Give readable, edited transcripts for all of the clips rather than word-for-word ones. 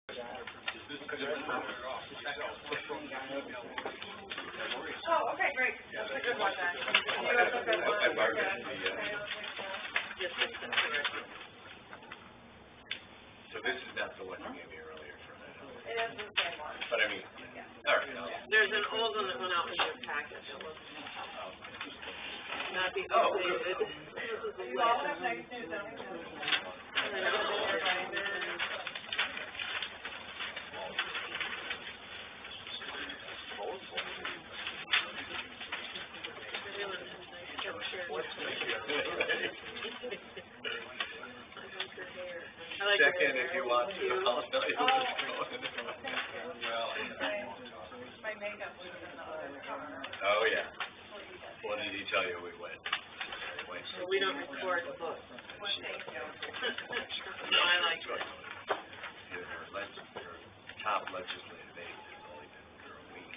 Oh, okay, great. That's a good one then. You have a good one. So this is not the one you gave me earlier for that. It is the same one. But I mean, all right. There's an old one that went out in your packet that was not the updated. You all have nice news, don't you? Second, if you want to. I'll tell you what's going My makeup was in the other car. Oh, yeah. What did he tell you we went? Well, we don't record the book. Well, thank you. No, I like it. Her top legislative aide has only been for a week.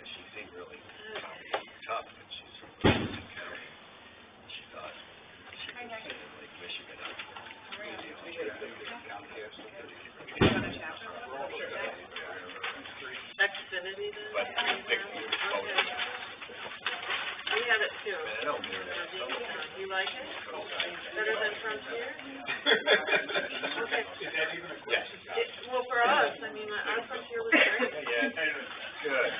She seemed really tough, but she's she thought she could sit in Lake Michigan out Xfinity then? but we have it too. I don't mean that. You like it? Better than Frontier? Okay. Yes. Well, for us, I mean, our Frontier was great. Yeah, good.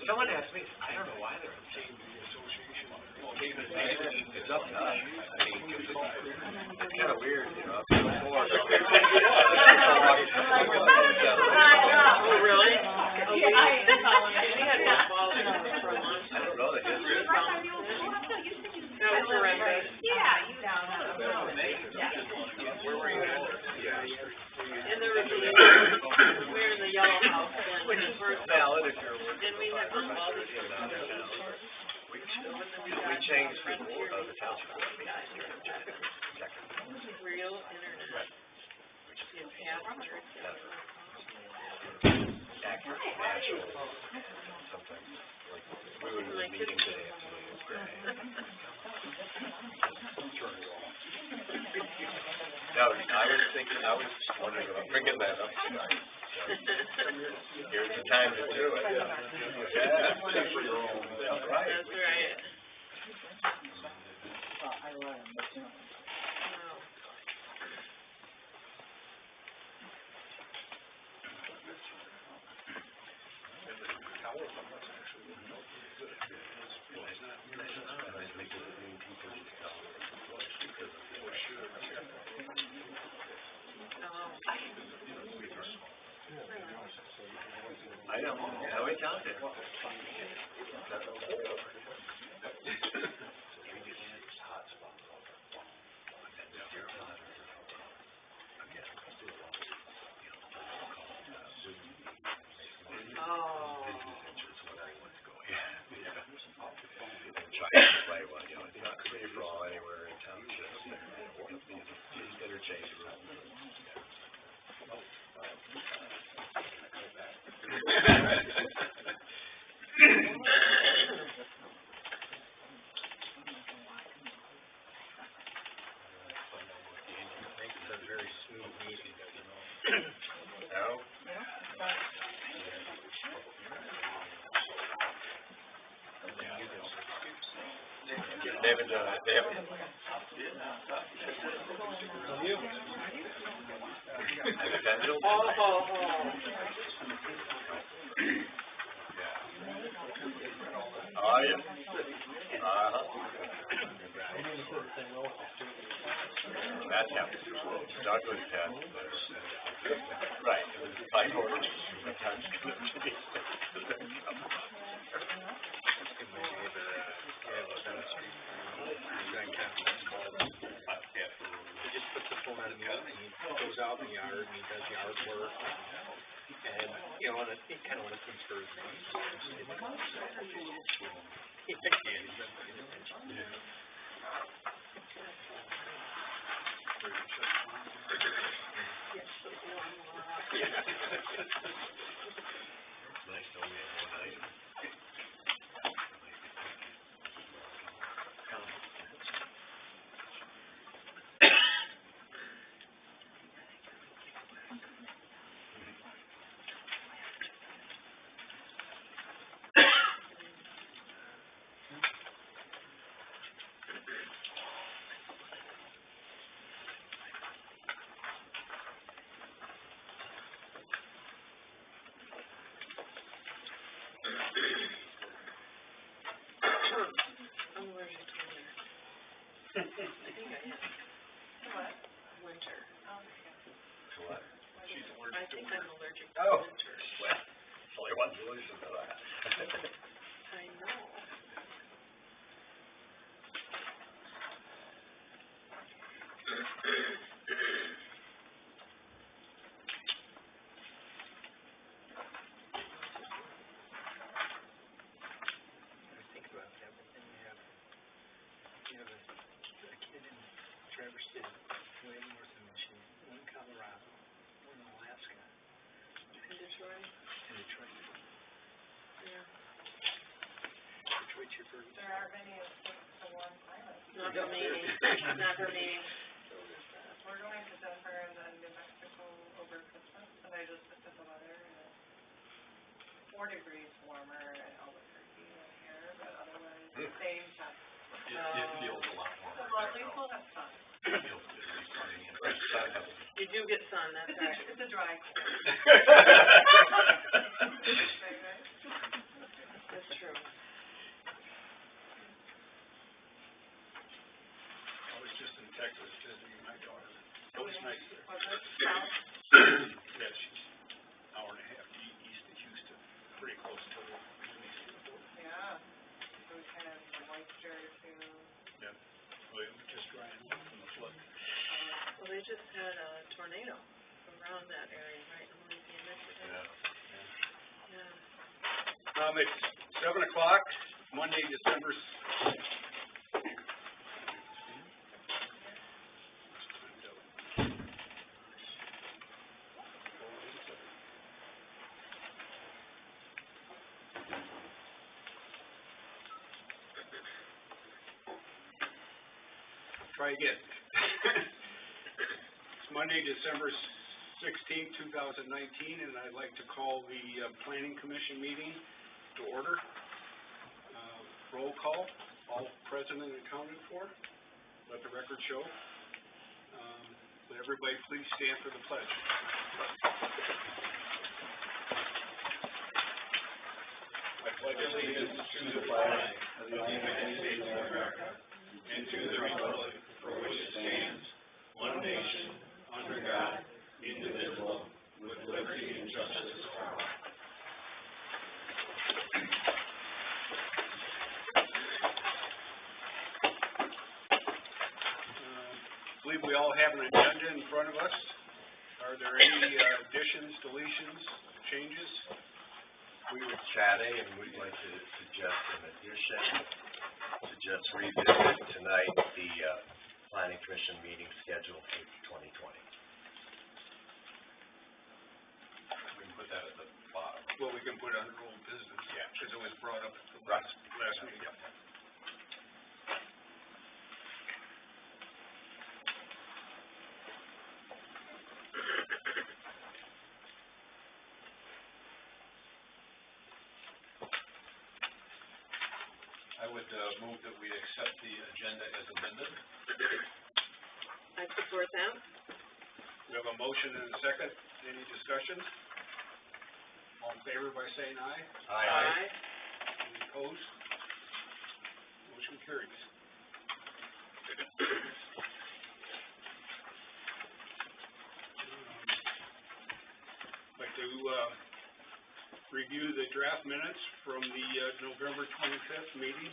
Someone asked me, I don't know why they're it's up to us. I mean, it's kind of weird, you know. Oh, really? Yeah, I am following it. We had that ball for lunch. I don't know the history. That was horrendous. Yeah, you down on the road. Where were you at? In the ravine. We were in the yellow house then. Which is valid if you're working. And we had one ball this We changed the township. real internet. In passengers. Accurate, natural. Sometimes, like, we were in a meeting today. I was wondering about bringing that up tonight. So, here's the time to do it. Yeah. That's right. That's right. I know. How we count it. It's not free for all anywhere in town. Just interchangeable. They haven't done it. They haven't. Oh, yeah. That's happened. Douglas had right. It was 5 orders. Sometimes out in the yard and he does yard work. And, you know, and it kind of listens for his needs. Nice to only have one item. I'm allergic to winter. I think I am. What? Winter. To what? She's I allergic to think winter. I'm allergic to Oh. winter. Well, there's only one solution to that. I know. I think about that, but then you have a kid in Traverse City, way north of Michigan, one in Colorado, one in Alaska, In Detroit? and Detroit. Yeah. Detroit's your first. There aren't many of the warm climates. Not for me. Not for me. We're going to Denver and then New Mexico over Christmas, and I just looked at the weather, and it's 4 degrees warmer in Albuquerque than here, but otherwise, same temp. It feels a lot more. Well, at least we'll have sun. It feels at least sunny and fresh. You do get sun, that's right. It's a dry cold. Right, right? That's true. I was just in Texas visiting my daughter. It was nice there. Was it south? Yeah, she's an hour and a half east of Houston, pretty close to the Mexican border. Yeah. So we kind of the moisture too. Yeah. Well, it was just drying up from the flood. Well, they just had a tornado around that area, right, in Louisiana, Michigan. Yeah. Yeah. It's 7 o'clock, Monday, December. Try again. It's Monday, December 16th, 2019, and I'd like to call the Planning Commission meeting to order. Roll call, all present and accounted for. Let the record show. Would everybody please stand for the pledge? I pledge allegiance to the flag of the United States of America and to the republic for which it stands, one nation, under God, indivisible, with liberty and justice for all. I believe we all have an agenda in front of us. Are there any additions, deletions, changes? We were chatting and we'd like to suggest an addition, to just revisit tonight the Planning Commission meeting schedule for 2020. We can put that at the bottom. Well, we can put it under old business. Yeah. Because it was brought up at the Right. last meeting. Yeah. I would move that we accept the agenda as amended. I support that. We have a motion and a second. Any discussion? All in favor by saying aye. Aye. Any opposed? Motion carries. I'd like to review the draft minutes from the November 25th meeting.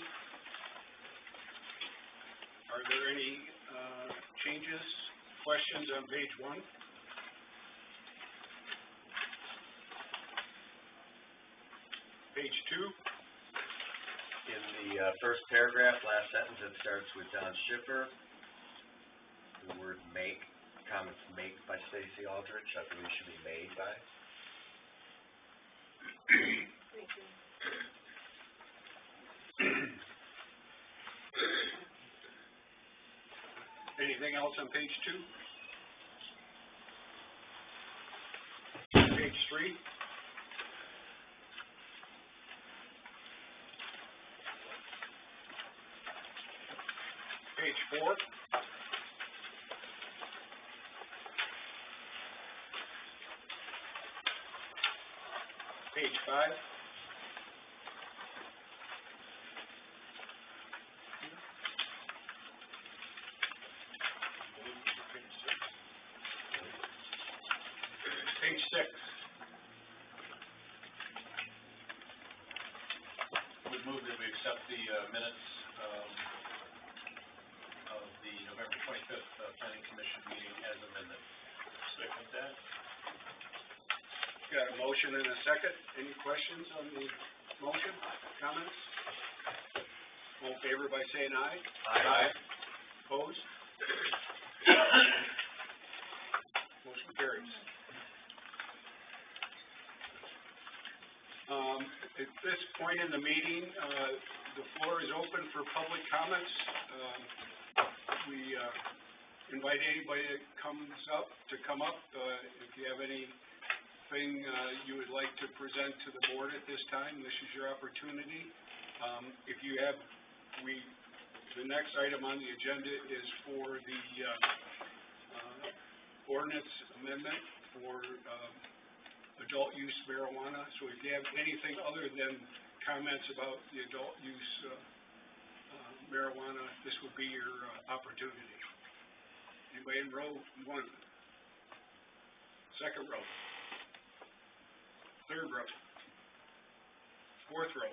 Are there any changes, questions on page 1? 2. In the, first paragraph, last sentence, it starts with Don Schiffer. The word make, comments make by Stacy Aldrich, I believe should be made by. Thank you. Anything else on page 2? Page 3? Page 4? Page 5? Page 6. Would move that we accept the minutes of the November 25th Planning Commission meeting as amended. Second that. Got a motion and a second. Any questions on the motion? Comments? All in favor by saying aye. Aye. Opposed? Motion carries. At this point in the meeting, the floor is open for public comments. We invite anybody that comes up to come up. If you have anything you would like to present to the board at this time, this is your opportunity. If you have, the next item on the agenda is for the ordinance amendment for adult use marijuana. So if you have anything other than comments about the adult use marijuana, this would be your opportunity. Anybody in row 1? Second row? Third row? Fourth row?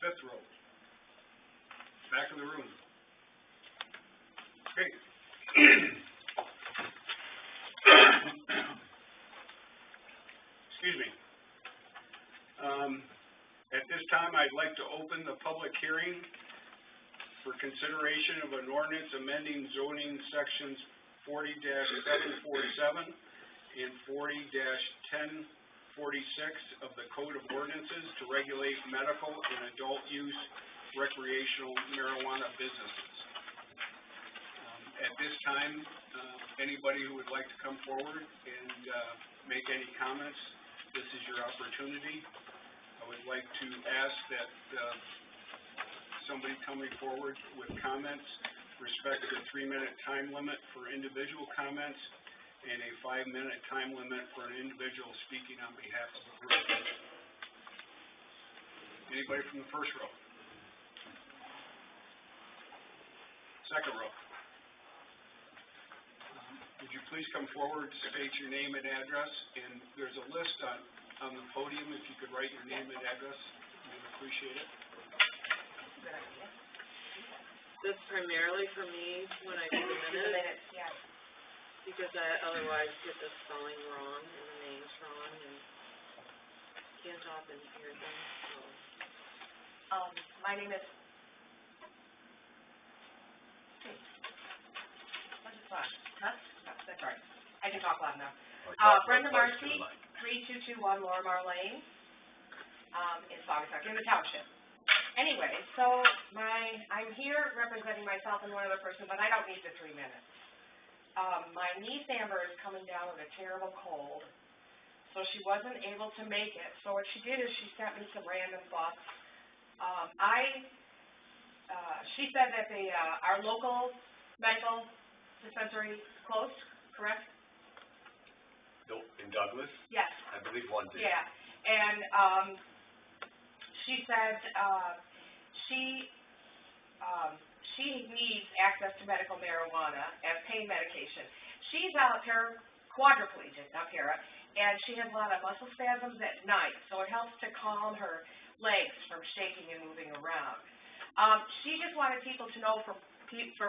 Fifth row? Back of the room? Okay. Excuse me. At this time, I'd like to open the public hearing for consideration of an ordinance amending zoning sections 40-747 and 40-1046 of the Code of Ordinances to regulate medical and adult use recreational marijuana businesses. At this time, anybody who would like to come forward and make any comments, this is your opportunity. I would like to ask that somebody coming forward with comments respect the 3-minute time limit for individual comments and a 5-minute time limit for an individual speaking on behalf of a group. Anybody from the first row? Second row? Would you please come forward, state your name and address, and there's a list on the podium. If you could write your name and address, we'd appreciate it. Good idea. This primarily for me when I do the minutes, Yeah. because I otherwise get the spelling wrong and the names wrong and can't often hear them, so. My name is. What's it called? Huh? No, that's all right. I can talk loud enough. Brenda Marcy, 3221 Lorimer Lane, in Saugatuck, in the township. Anyway, so I'm here representing myself and one other person, but I don't need the 3 minutes. My niece Amber is coming down with a terrible cold, so she wasn't able to make it. So what she did is she sent me some random thoughts. She said that our local medical dispensary closed, correct? Nope, in Douglas? Yes. I believe one did. Yeah, and she said she needs access to medical marijuana as pain medication. She's quadriplegic, not para, and she has a lot of muscle spasms at night, so it helps to calm her legs from shaking and moving around. She just wanted people to know, for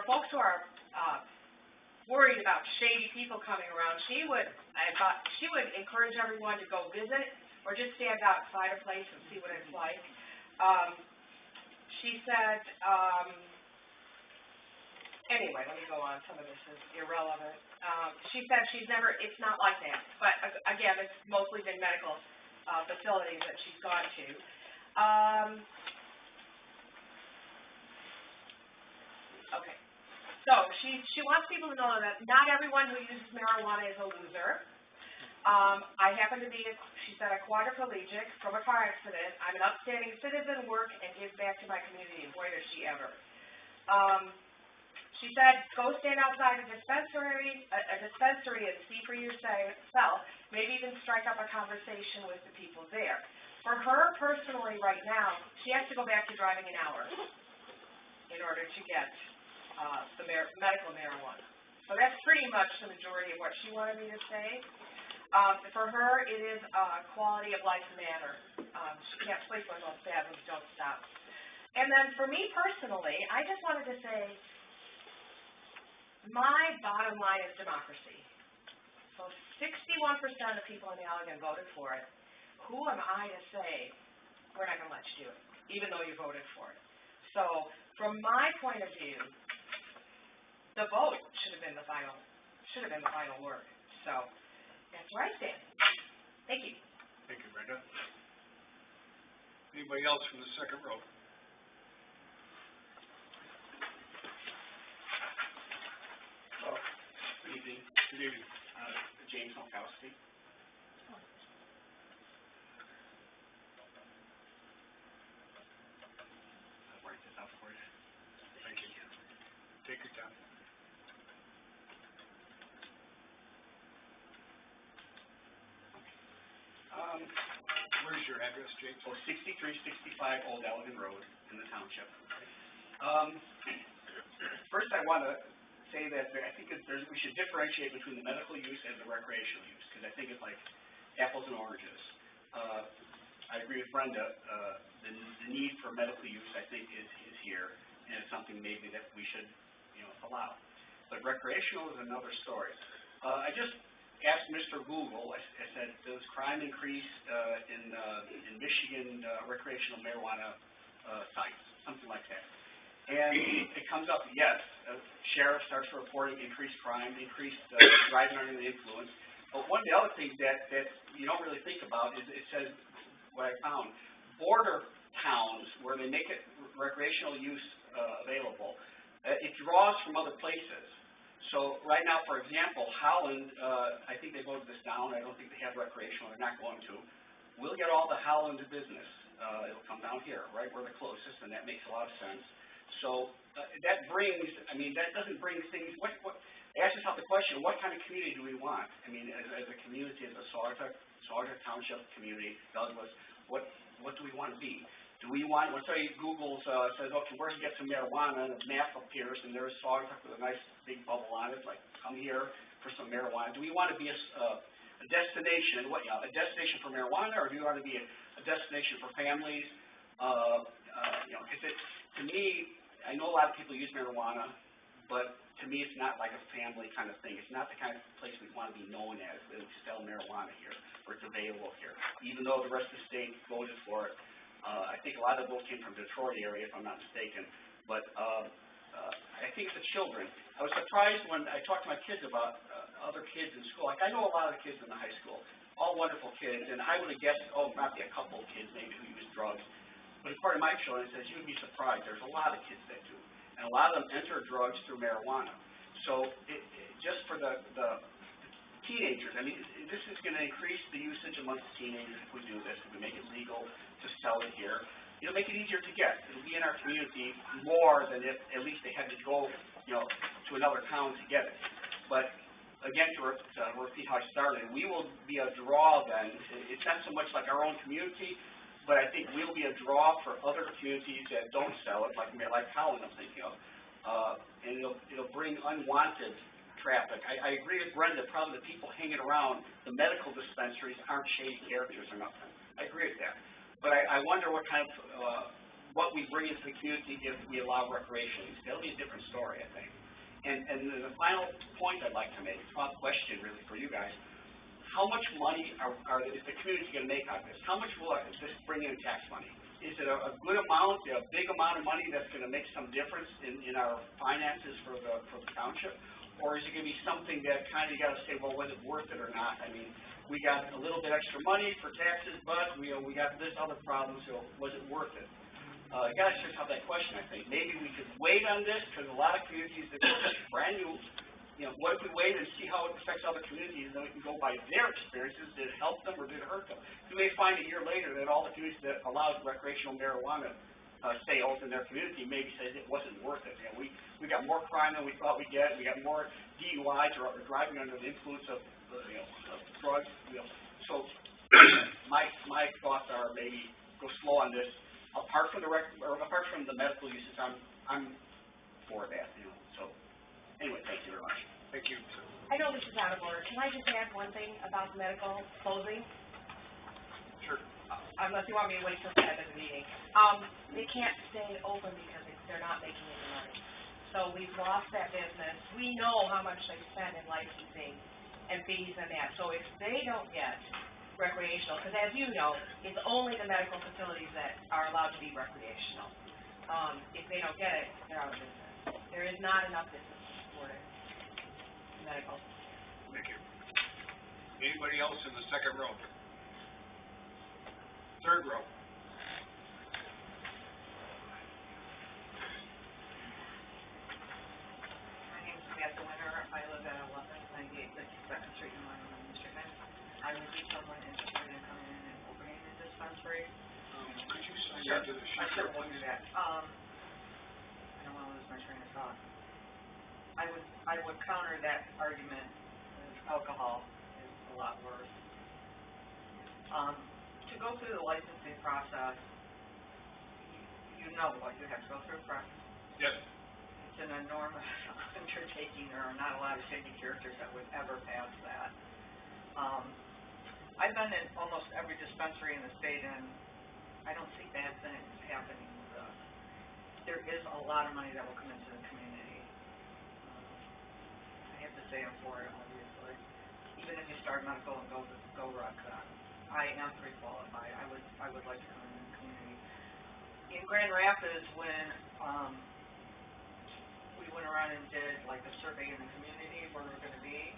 folks who are worried about shady people coming around, she would encourage everyone to go visit or just stand outside a place and see what it's like. She said, anyway, let me go on, some of this is irrelevant. She said it's not like that, but again, it's mostly been medical facilities that she's gone to. Okay, so she wants people to know that not everyone who uses marijuana is a loser. I happen to be, she said, a quadriplegic from a car accident. I'm an upstanding citizen, work, and give back to my community. Boy, does she ever. She said, go stand outside a dispensary and see for yourself, maybe even strike up a conversation with the people there. For her personally right now, she has to go back to driving an hour in order to get the medical marijuana. So that's pretty much the majority of what she wanted me to say. For her, it is quality of life matter. She can't sleep when those bad ones don't stop. And then for me personally, I just wanted to say, my bottom line is democracy. So 61% of people in Allegan voted for it. Who am I to say we're not going to let you do it, even though you voted for it? So from my point of view, the vote should have been the final word. So that's where I stand. Thank you. Thank you, Brenda. Anybody else from the second row? Good evening. Good evening. James Malkowski. I'll write this out for you. Thank you. Take your time. Where's your address, James? 6365 Old Allegan Road in the township. First, I want to say that I think we should differentiate between the medical use and the recreational use, because I think it's like apples and oranges. I agree with Brenda. The need for medical use, I think, is here, and it's something maybe that we should, allow. But recreational is another story. I just asked Mr. Google. I said, does crime increase in Michigan recreational marijuana sites, something like that? And it comes up, yes, sheriff starts reporting increased crime, increased driving under the influence. But one of the other things that you don't really think about is it says, what I found, border towns where they make it recreational use available, it draws from other places. So right now, for example, Holland, I think they voted this down. I don't think they have recreational. They're not going to. We'll get all the Holland business. It'll come down here, right? We're the closest, and that makes a lot of sense. So that brings, that doesn't bring things, ask yourself the question, what kind of community do we want? As a community, as a Saugatuck Township community, Douglas, what do we want to be? Do we want, let's say Google says, okay, where to get some marijuana, and a map appears, and there's Saugatuck with a nice big bubble on it, like, come here for some marijuana. Do we want to be a destination, a destination for marijuana, or do we want to be a destination for families? Because to me, I know a lot of people use marijuana, but to me it's not like a family kind of thing. It's not the kind of place we want to be known as, that we sell marijuana here, or it's available here. Even though the rest of the state voted for it, I think a lot of the votes came from Detroit area, if I'm not mistaken, but I think it's the children. I was surprised when I talked to my kids about other kids in school. Like, I know a lot of the kids in the high school, all wonderful kids, and I would have guessed, maybe a couple of kids maybe who use drugs. But according to my children, it says you'd be surprised. There's a lot of kids that do. And a lot of them enter drugs through marijuana. So just for the teenagers, this is going to increase the usage amongst teenagers if we do this, if we make it legal to sell it here. It'll make it easier to get. It'll be in our community more than if at least they had to go, to another town to get it. But again, to repeat how I started, we will be a draw then. It's not so much like our own community, but I think we'll be a draw for other communities that don't sell it, like Holland I'm thinking of. And it'll bring unwanted traffic. I agree with Brenda, probably the people hanging around the medical dispensaries aren't shady characters or nothing. I agree with that. But I wonder what kind of, what we bring into the community if we allow recreation. That'll be a different story, I think. And the final point I'd like to make, it's a question really for you guys. how much money is the community gonna make out of this? How much will this bring in tax money? Is it a good amount, a big amount of money that's gonna make some difference in our finances for the township? Or is it gonna be something that kinda you gotta say, well, was it worth it or not? I mean, we got a little bit extra money for taxes, but, we got this other problem, so was it worth it? You gotta ask yourself that question, I think. Maybe we could wait on this, because a lot of communities that are brand new, what if we wait and see how it affects other communities, and then we can go by their experiences, did it help them or did it hurt them? You may find a year later that all the communities that allowed recreational marijuana sales in their community maybe says it wasn't worth it. We got more crime than we thought we'd get, we got more DUIs or driving under the influence of drugs, So, my thoughts are maybe go slow on this. Apart from the medical uses, I'm for that, so. Anyway, thank you very much. Thank you. I know this is out of order. Can I just add one thing about the medical closing? Sure. Unless you want me to wait till the end of the meeting. They can't stay open because they're not making any money. So we've lost that business. We know how much they spend in licensing and fees and that. So if they don't get recreational, because as you know, it's only the medical facilities that are allowed to be recreational. If they don't get it, they're out of business. There is not enough business for it. Medical. Thank you. Anybody else in the second row? Third row. My name's Samantha Winter. I live at 1198 52nd Street in Monument, Michigan. I would be someone interested in coming in and opening a dispensary. Could you start to the sheet? I sure will do that. I don't want to lose my train of thought. I would counter that argument that alcohol is a lot worse. To go through the licensing process, you know what you have to go through, correct? Yes. It's an enormous undertaking. There are not a lot of safety characters that would ever pass that. I've been in almost every dispensary in the state, and I don't see bad things happening with us. There is a lot of money that will come into the community. I have to say I'm for it, obviously. Even if you start medical and go rec that. I am pre-qualified. I would like to come in the community. In Grand Rapids, when we went around and did like a survey in the community where we're going to be,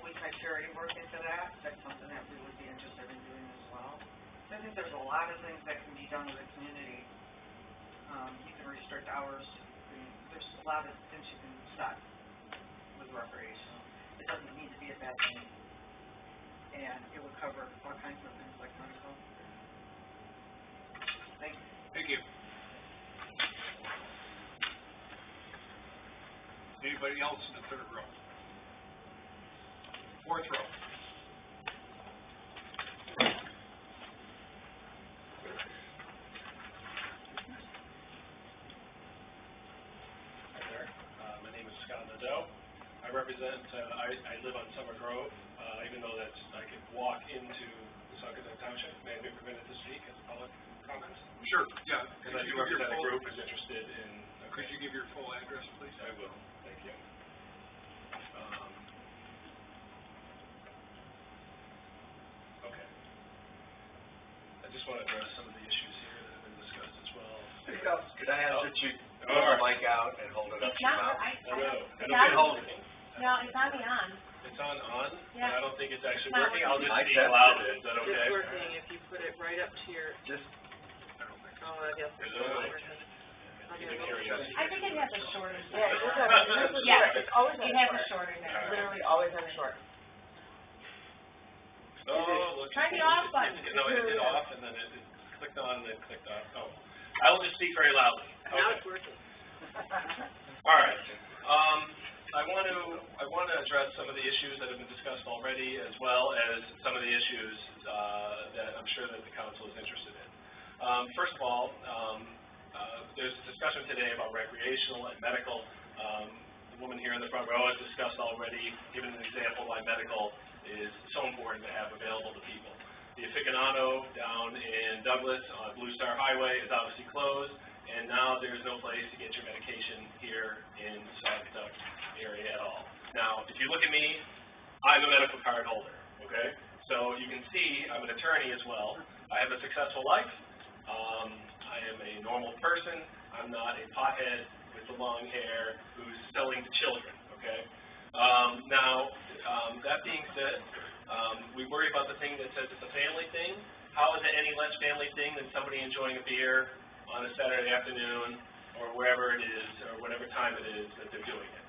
we tied charity work into that. That's something that we would be interested in doing as well. So I think there's a lot of things that can be done with the community. You can restrict hours. There's a lot of things you can set with recreational. It doesn't need to be a bad thing. And it would cover all kinds of things like medical. Thank you. Thank you. Anybody else in the third row? Fourth row. My name is Scott Nadeau. I represent, I live on Summer Grove, even though I could walk into Saugatuck Township. May I be permitted to speak as public comments? Sure, yeah. Because I do represent a group who's interested in... Could you give your full address, please? I will, thank you. Okay. I just want to address some of the issues here that have been discussed as well. Could I ask that you pull the mic out and hold it up to your mouth? I don't Yeah. hold it. No, it's on the on. It's on? Yeah. But I don't think it's actually It's not working. I'll just working. speak louder. Is that okay? It's working if you put it right up to your, Just, I guess. Is it overhead? You can hear you. I think it has a shorter. Yeah, it does have, Yeah, it's always on it has a short. shorter All now. right. Literally always on short. Oh, look. Try the off button. No, it did off and then it clicked on and then clicked off. Oh. I will just speak very loudly. Now Okay. it's working. All right. I want to address some of the issues that have been discussed already, as well as some of the issues that I'm sure that the council is interested in. First of all, there's a discussion today about recreational and medical. The woman here in the front row has discussed already, given an example why medical is so important to have available to people. The aficionado down in Douglas on Blue Star Highway is obviously closed, and now there's no place to get your medication here in the Saugatuck area at all. Now, if you look at me, I'm a medical card holder, okay? So you can see, I'm an attorney as well. I have a successful life. I am a normal person. I'm not a pothead with the long hair who's selling to children, okay? That being said, we worry about the thing that says it's a family thing. How is it any less family thing than somebody enjoying a beer on a Saturday afternoon or wherever it is or whatever time it is that they're doing it?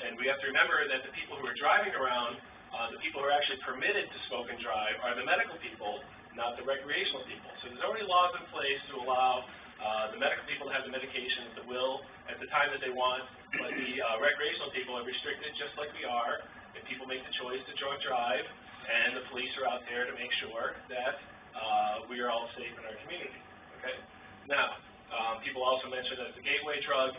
And we have to remember that the people who are driving around, the people who are actually permitted to smoke and drive are the medical people, not the recreational people. So there's already laws in place to allow the medical people to have the medication at the will at the time that they want, but the recreational people are restricted just like we are. If people make the choice to drunk drive, and the police are out there to make sure that we are all safe in our community, okay? Now, people also mentioned that it's a gateway drug.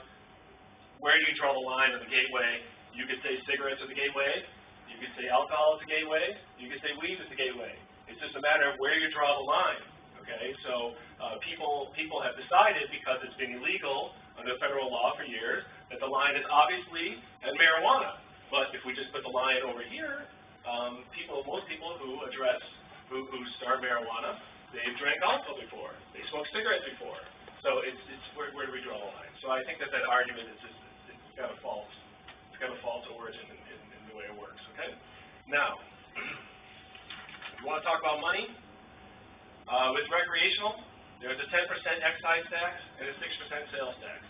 Where do you draw the line on the gateway? You could say cigarettes are the gateway. You could say alcohol is the gateway. You could say weed is the gateway. It's just a matter of where you draw the line, okay? So people have decided, because it's been illegal under federal law for years, that the line is obviously at marijuana. But if we just put the line over here, most people who start marijuana, they've drank alcohol before. They smoked cigarettes before. So it's where do we draw the line? So I think that argument is just, it's got a false origin in the way it works, okay? Now, you want to talk about money? With recreational, there's a 10% excise tax and a 6% sales tax.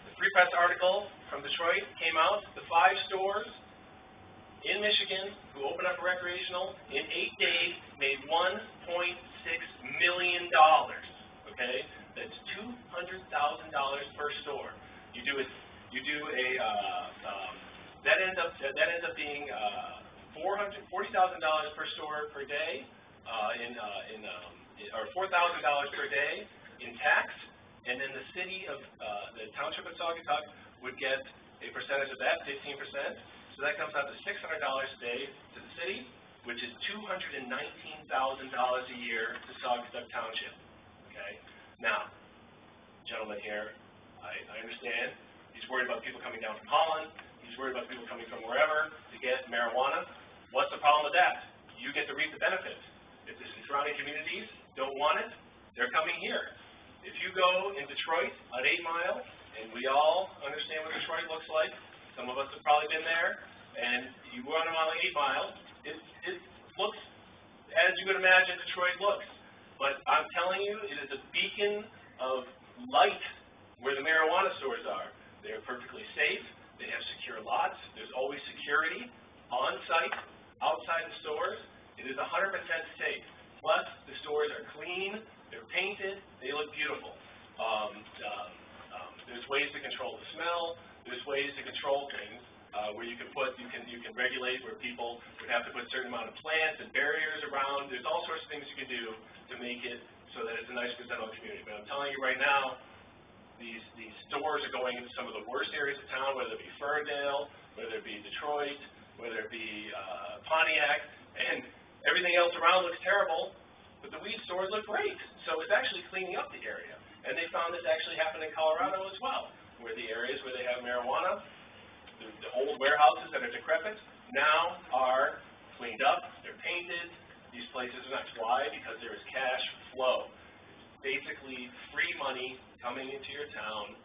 The Free Press article from Detroit came out. The 5 stores in Michigan who opened up a recreational in 8 days made $1.6 million, okay? That's $200,000 per store. That ends up being $40,000 per store per day, or $4,000 per day in tax, and then the city of the township of Saugatuck would get a percentage of that, 15%. So that comes out to $600 a day to the city, which is $219,000 a year to Saugatuck Township. Okay. Now, gentleman here, I understand. He's worried about people coming down from Holland. He's worried about people coming from wherever to get marijuana. What's the problem with that? You get to reap the benefits. If the surrounding communities don't want it, they're coming here. If you go in Detroit on 8 Mile, and we all understand what Detroit looks like, some of us have probably been there, and you run on 8 Mile, it looks as you would imagine Detroit looks. But I'm telling you, it is a beacon of light where the marijuana stores are. They're perfectly safe. They have secure lots. There's always security on site, outside the stores. It is 100% safe. Plus, the stores are clean. They're painted. They look beautiful. There's ways to control the smell. There's ways to control things where you can regulate where people would have to put a certain amount of plants and barriers around. There's all sorts of things you can do to make it so that it's a nice, presentable community. But I'm telling you right now, these stores are going into some of the worst areas of town, whether it be Ferndale, whether it be Detroit, whether it be Pontiac, and everything else around looks terrible, but the weed stores look great. So it's actually cleaning up the area. And they found this actually happened in Colorado as well, where the areas where they have marijuana, the old warehouses that are decrepit, now are cleaned up, they're painted. These places are not. Why? Because there is cash flow. It's basically free money coming into your town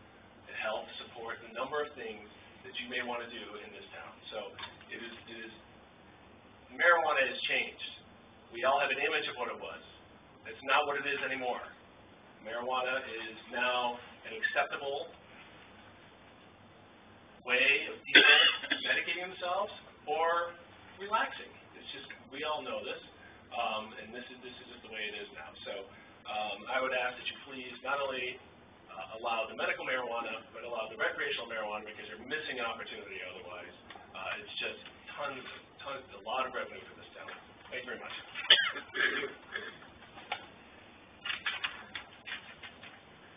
to help support a number of things that you may want to do in this town. So marijuana has changed. We all have an image of what it was. It's not what it is anymore. Marijuana is now an acceptable way of people medicating themselves or relaxing. It's just, we all know this, and this is just the way it is now. So I would ask that you please not only allow the medical marijuana, but allow the recreational marijuana, because you're missing an opportunity otherwise. It's just a lot of revenue for this town. Thank you very much.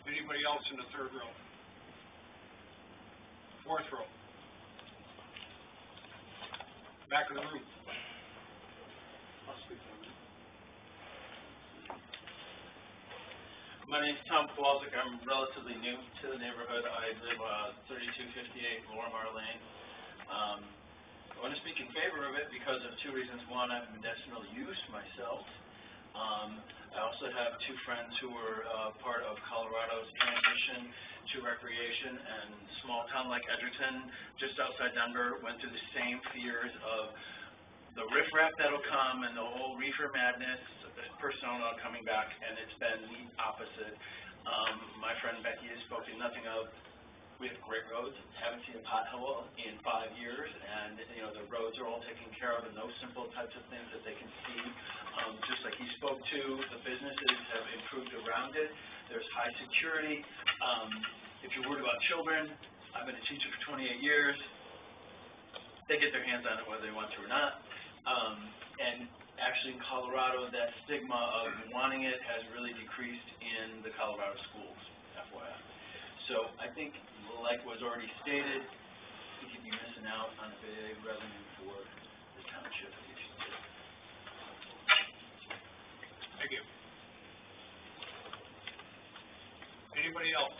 Anybody else in the 3rd row? 4th row? Back of the room. I'll speak on it. My name's Tom Kowalczyk. I'm relatively new to the neighborhood. I live 3258 Lorimer Lane. want to speak in favor of it because of two reasons. One, I'm medicinal use myself. I also have two friends who were part of Colorado's transition to recreation, and small town like Edgerton, just outside Denver, went through the same fears of the riffraff that'll come and the whole reefer madness, the persona coming back, and it's been the opposite. My friend Becky has spoken nothing of. We have great roads, haven't seen a pothole in 5 years, and, you know, the roads are all taken care of, and those simple types of things that they can see. Just like he spoke to, the businesses have improved around it. There's high security. If you're worried about children, I've been a teacher for 28 years. They get their hands on it whether they want to or not. And actually in Colorado, that stigma of wanting it has really decreased in the Colorado schools, FYI. So I think, like was already stated, we could be missing out on a big revenue for the township if we should do it. Thank you. Anybody else?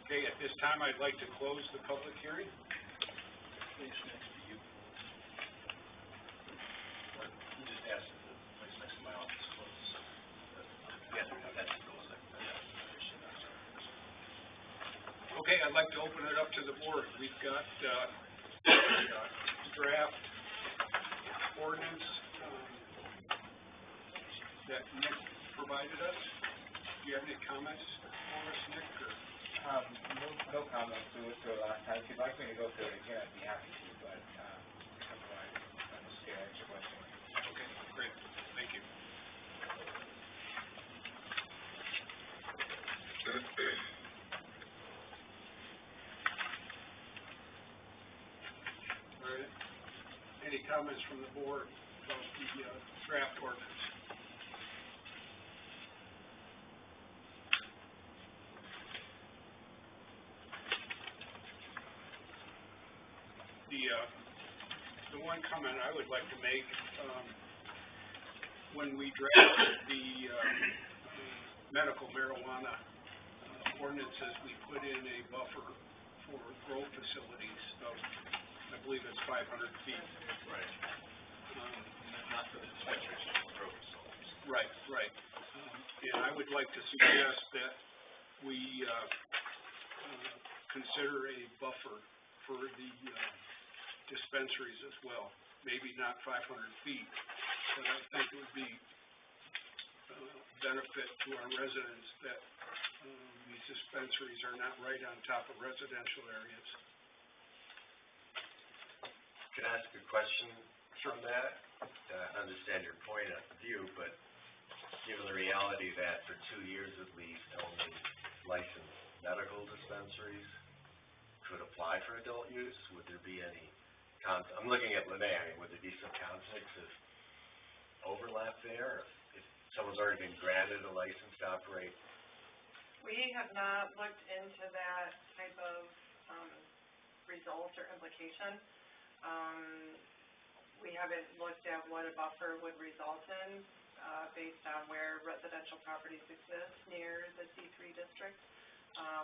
Okay, at this time, I'd like to close the public hearing. Place next to you. You just asked if the place next to my office closes. Yeah, that's the goal. Okay, I'd like to open it up to the board. We've got, draft ordinance, that Nick provided us. Do you have any comments for us, Nick, or? No comments to it last time. If you'd like me to go through it again, I'd be happy to, but, otherwise, I'm just gonna answer your question. Okay, great, thank you. All right, any comments from the board about the, draft ordinance? The one comment I would like to make, when we drafted the, medical marijuana, ordinances, we put in a buffer for grow facilities of, I believe it's 500 feet. Right. Not for the dispensaries, just for grow facilities. Right, right. And I would like to suggest that we, consider a buffer for the, dispensaries as well. Maybe not 500 feet, but I think it would be benefit to our residents that these dispensaries are not right on top of residential areas. Can I ask a question from that? I understand your point of view, but given the reality that for 2 years at least, only licensed medical dispensaries could apply for adult use, would there be any I'm looking at Lene, I mean, would there be some conflicts of overlap there, if someone's already been granted a license to operate? We have not looked into that type of, result or implication. We haven't looked at what a buffer would result in, based on where residential properties exist near the C3 district,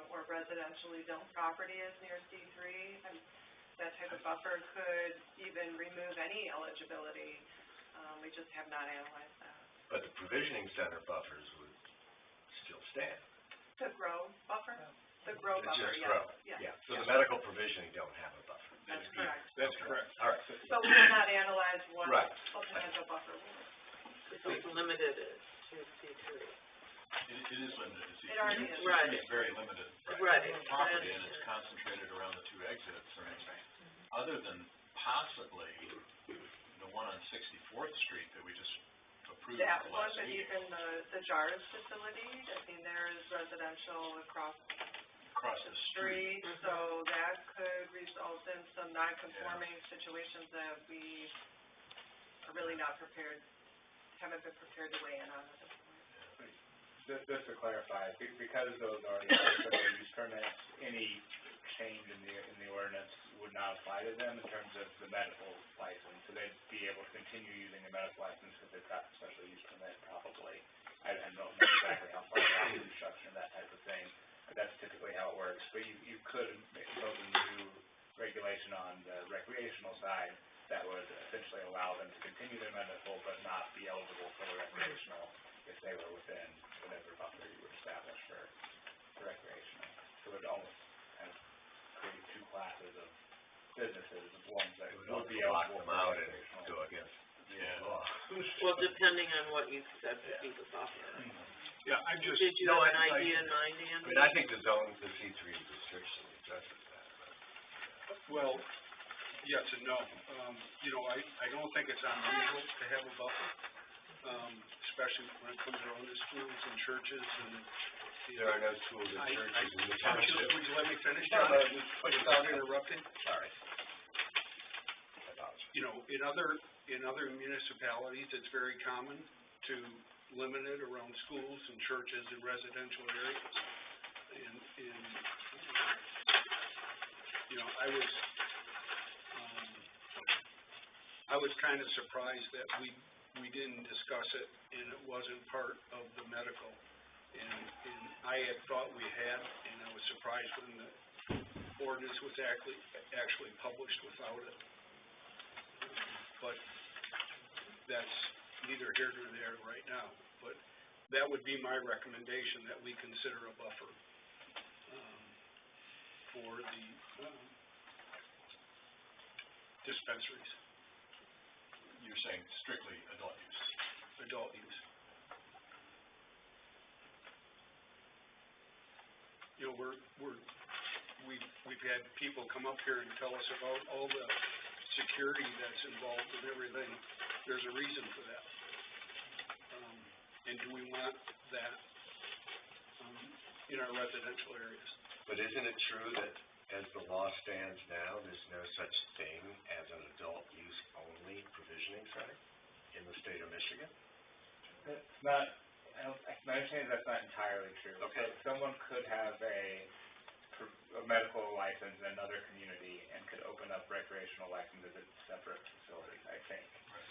or residentially zoned property is near C3, and that type of buffer could even remove any eligibility. We just have not analyzed that. But the provisioning center buffers would still stand. The grow buffer? The grow It's buffer, just yes. grow. Yes. Yeah, so the medical provisioning don't have a buffer. That's correct. That's correct. All right. So we have not analyzed what Right. a potential buffer would. It's limited to C3. It is limited to C3. It already is. Right. It's very limited. Right. Property, and it's concentrated around the 2 exits. Other than possibly the one on 64th Street that we just approved at That the one, last but meeting. even the JARS facility, I mean, there is residential across Across the street. so that could result in some non-conforming situations that we are really not prepared, haven't been prepared to weigh in on at this point. Just to clarify, because those are special use permits, any change in the ordinance would not apply to them in terms of the medical license, so they'd be able to continue using the medical license because they've got the special use permit probably. I don't know exactly how far along the construction, that type of thing, but that's typically how it works. But you could build a new stipulation on the recreational side that would essentially allow them to continue their medical but not be eligible for the recreational if they were within whatever buffer you would establish for recreational. So it would almost kind of create two classes of businesses, ones that would be lock eligible them for out and recreational. go against the law. Well, depending on what you said would be the buffer. Yeah, I just, Did you No, have an I- idea in mind, I Andy? mean, I think the zone, the C3 restriction addresses that, but. well, yes and no. You know, I don't think it's unusual to have a buffer, especially when it comes around to schools and churches and. There are no schools and churches in the township. Would you let me finish, John, without interrupting? Sorry. I apologize. You know, in other municipalities, it's very common to limit it around schools and churches and residential areas. And you know, I was kind of surprised that we didn't discuss it and it wasn't part of the medical. And I had thought we had, and I was surprised when the ordinance was actually published without it. But that's neither here nor there right now. But that would be my recommendation, that we consider a buffer for the dispensaries. You're saying strictly adult use? Adult use. You know, we've had people come up here and tell us about all the security that's involved and everything. There's a reason for that. And do we want that in our residential areas? But isn't it true that as the law stands now, there's no such thing as an adult use only provisioning center in the state of Michigan? That's not, my understanding is that's not entirely true. Okay. So someone could have a medical license in another community and could open up recreational licenses at separate facilities, I think.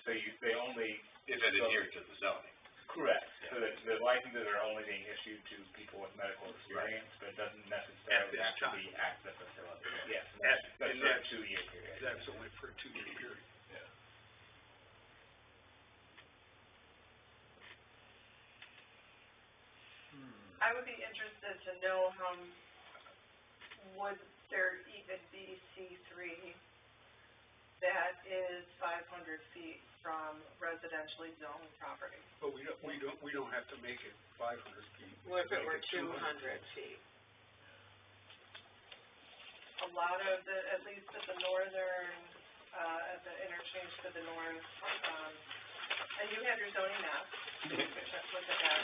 So they only. If it adheres to the zoning. Correct. Yeah. So the licenses are only being issued to people with medical experience, but it doesn't necessarily this have to time. be at the facility. Yes, And that's for a that's- 2-year period. That's only for a 2-year period. Yeah. I would be interested to know would there even be C3 that is 500 feet from residentially zoned property? But we don't have to make it 500 feet. What if it were Make 200 200. feet? A lot of the, at least at the northern, at the interchange to the north, and you have your zoning map, look at that.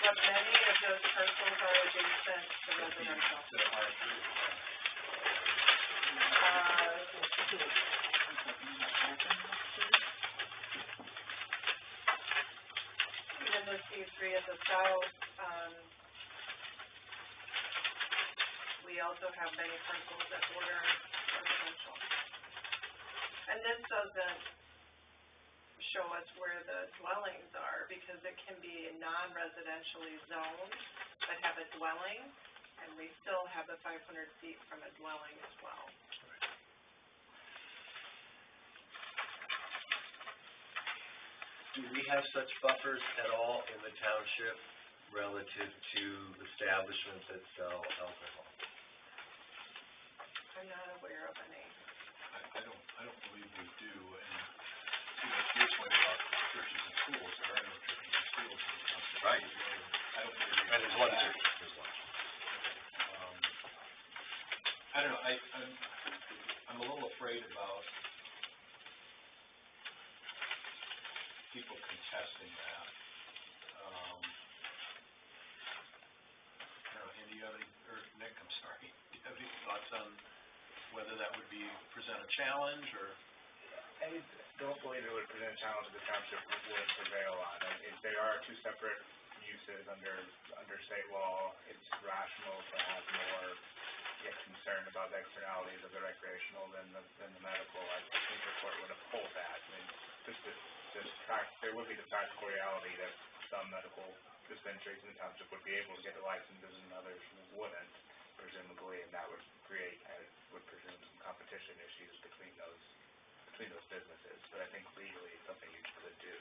But many of those parcels are adjacent to residential. Even the C3 at the south, we also have many parcels that border residential. And this doesn't show us where the dwellings are, because it can be non-residentially zoned, but have a dwelling, and we still have the 500 feet from a dwelling as well. Do we have such buffers at all in the township relative to establishments that sell alcohol? I'm not aware of any. I don't believe we do, and to your point about churches and schools, there are no churches and schools in the township. Right. I don't believe we And there's one church, there's one. I don't know, I'm a little afraid about people contesting that. I don't know, Andy, you have any, or Nick, I'm sorry, do you have any thoughts on whether that would present a challenge, or? I don't believe it would present a challenge the township would prevail on. I mean, they are two separate uses under state law. It's rational to have more concern about the externalities of the recreational than the medical. I think the court would uphold that. I mean, there would be the practical reality that some medical dispensaries in the township would be able to get the licenses and others wouldn't. presumably, and that would create, I would presume, some competition issues between those businesses, but I think legally it's something you could do.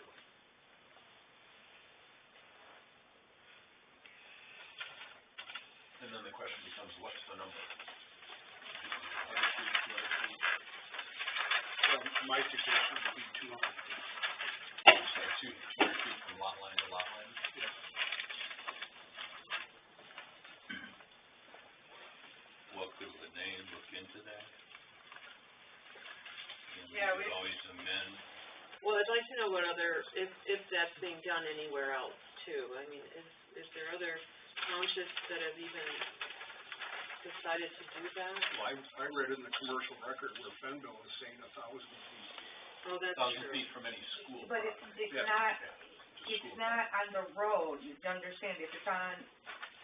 And then the question becomes, what's the number? My suggestion would be 200 feet. So 200 feet from lot line to lot line? Yeah. Well, could Renee look into that? And we Yeah, could we- always amend. Well, I'd like to know what other, if that's being done anywhere else too. I mean, is there other townships that have even decided to do that? Well, I read in the commercial record where Fenville is saying 1,000 feet. Oh, that's 1,000 true. feet from any school. But it's Yeah. not, Yeah, it's not on the road, you understand, if it's on,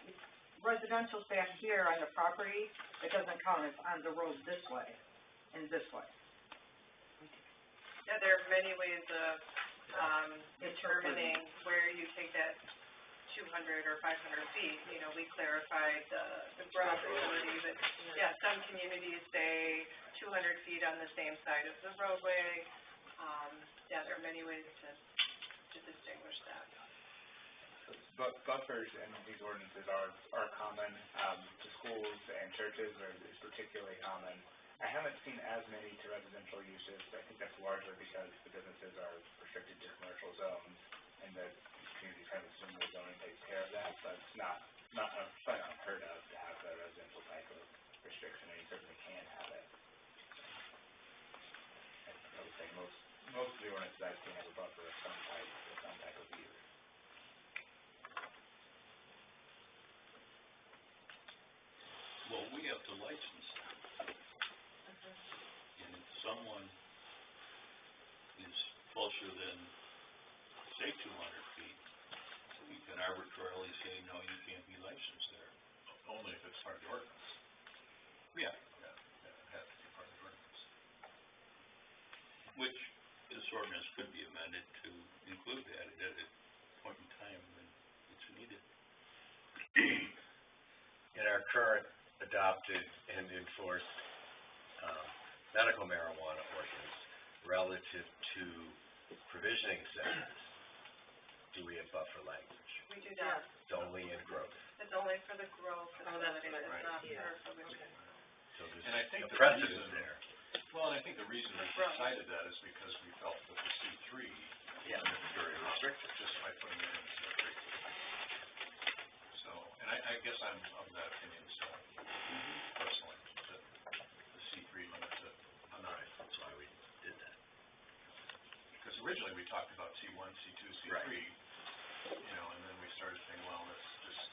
it's residential back here on the property, it doesn't count, it's on the road this way and this way. Yeah, there are many ways of, determining where you take that 200 or 500 feet. You know, we clarified the grow facility, but yeah, some communities say 200 feet on the same side as the roadway. Yeah, there are many ways to distinguish that. But buffers in these ordinances are common, to schools and churches is particularly common. I haven't seen as many to residential uses, I think that's largely because the businesses are restricted to commercial zones, and the community kind of assume the zoning takes care of that, but it's not quite unheard of to have the residential type of restriction, and you certainly can have it. I would say most of the ordinances I've seen have a buffer of some type of use. Well, we have to license them. And if someone is closer than, say, 200 feet, we can arbitrarily say, no, you can't be licensed there. Only if it's part of the ordinance. Yeah, it has to be part of the ordinance. Which, this ordinance could be amended to include that at a point in time when it's needed. In our current adopted and enforced, medical marijuana ordinance relative to provisioning centers, do we have buffer language? We do not. It's only in growth. It's only for the grow Oh, that's facility, what it's not yeah. for provisioning. So And I think there's a the precedent reason- there. Well, and I think the reason we decided that is because we felt that the C3 Yeah, it's very restricted. just by putting it in C3. So, and I guess I'm of that opinion still, personally, that the C3 limits it enough. That's why we did that. Because originally we talked about C1, C2, C3, Right. you know, and then we started saying, well, it's just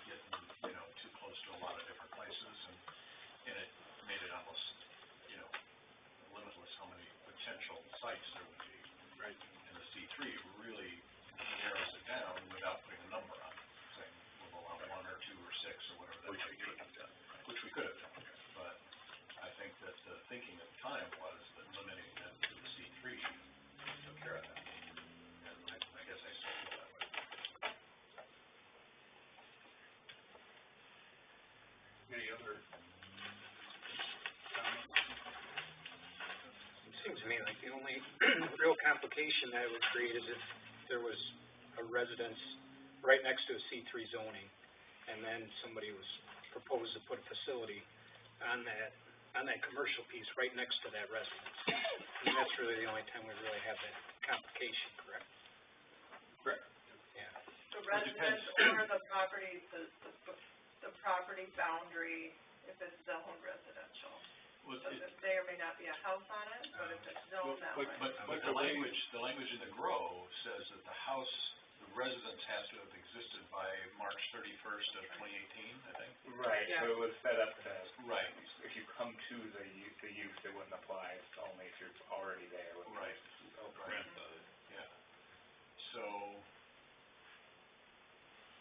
getting, you know, too close to a lot of different places, and it made it almost, you know, limitless how many potential sites there would be. Right. And the C3 really narrows it down without putting a number on it, saying we'll allow 1 or 2 or 6 or whatever that might be. Which we could have done, but I think that the thinking at the time was that limiting it to the C3 took care of that. And I guess I still feel that way. Any other comments? It seems to me like the only real complication that would create is if there was a residence right next to a C3 zoning, and then somebody was proposed to put a facility on that commercial piece right next to that residence. And that's really the only time we really have that complication, correct? Correct. Yeah. The residence or the property, the property boundary, if it's zoned residential. Was So it, there may or may not be a house on it, but if it's zoned that way. but the language in the grow says that the house, the residence has to have existed by March 31st of 2018, I think. Right, Yeah. so it was set up to, Right. if you come to the use, it wouldn't apply, it's only if you're already there. Right. Right. Yeah. So,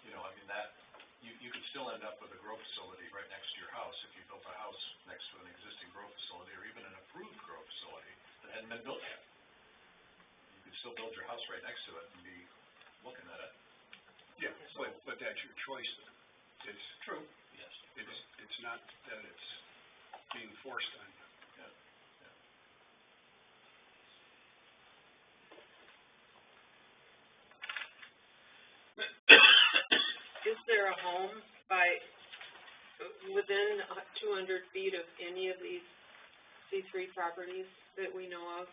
you know, I mean, that, you could still end up with a grow facility right next to your house if you built a house next to an existing grow facility or even an approved grow facility that hadn't been built yet. You could still build your house right next to it and be looking at it. Yeah, but that's your choice then. It's True. Yes. it's not that it's being forced on you. Is there a home within 200 feet of any of these C3 properties that we know of?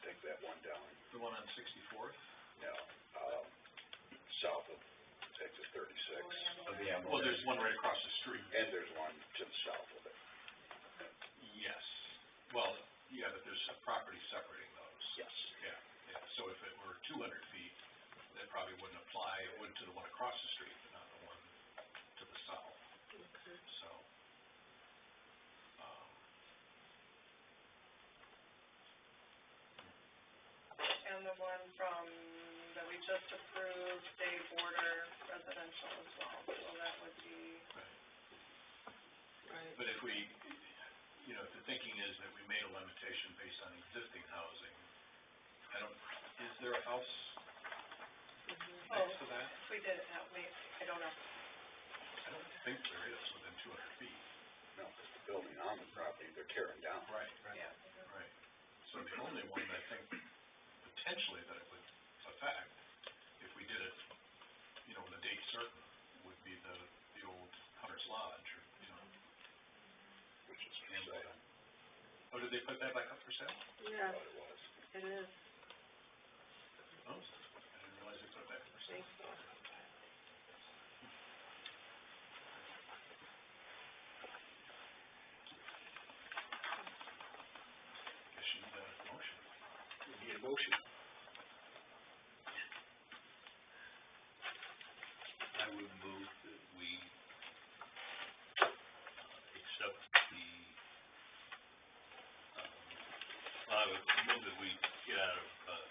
Take that one down. The one on 64th? No, south of exit 36. Well, there's one right across the street. And there's one to the south of it. Yes. Well, yeah, but there's a property separating those. Yes. Yeah. So if it were 200 feet, that probably wouldn't apply. It would to the one across the street, but not the one to the south. Okay. So, And the one that we just approved, Day Border Residential as well, so that would be. Right. but if we, if the thinking is that we made a limitation based on existing housing, is there a house next to that? We did it that way, I don't know. I don't think there is within 200 feet. No, it's the building on the property, they're tearing down. Right. Yeah. Right. So the only one I think potentially that it would affect, if we did it, with a date certain, would be the old Hunter's Lodge, or, Which is for sale. Oh, did they put that back up for sale? Yeah, It was. it is. Oh, I didn't realize they put it back up for I sale. think so. Guess you need a motion. We need a motion. I would move that we accept I would move that we get out of,